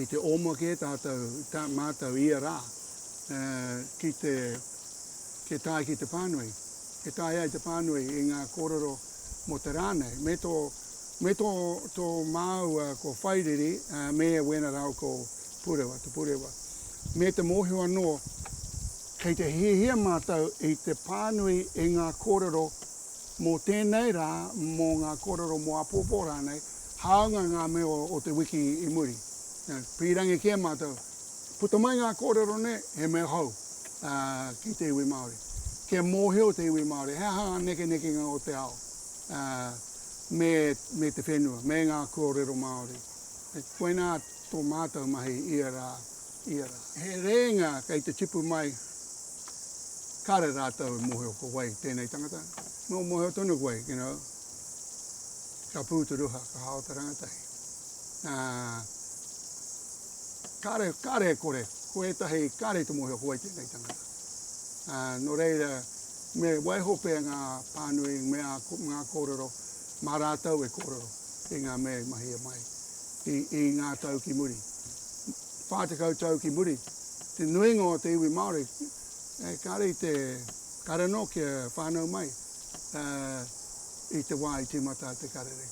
Te oma ke tātou, mātou ia rā, ke tāi ki te pānui. Ke tāi ai te pānui I ngā kōrero mo te rānei. Me tō māua ko whairiri, me wena rau ko purewa, te purewa. Me te mōhio anō, kei te hihia mātou I te pānui I ngā kōrero mō tēnei rā, mō ngā kōrero mō apōpō rānei, haunga ngā mea o te wiki I muri. Pirangi kia mātou, puta mai ngā kōrero ne, he mea hau ki te iwi Māori. Kia mōhio te iwi Māori, he hanga neke ngā o te ao, me te whenua, me ngā kōrero Māori. Koe nā tō mātou mahi ia rā. He reinga kei te tipu mai, kare rātou mōhio ko wai tēnei tangata. Mō mōhio tonu koe, ka pūturuha, ka hao te rangatai. Kare kore, koe tahi kare te mōhio koe tēnei tangata. No reira, me waihope ngā pānui, ngā kōrero, mā rātau kōrero, I ngā mea mahi mai, I ngā tau ki muri. Whātakau tau ki muri, te nuinga o te iwi Māori, kare no kia whānau mai, I te wā I tīmata te karere.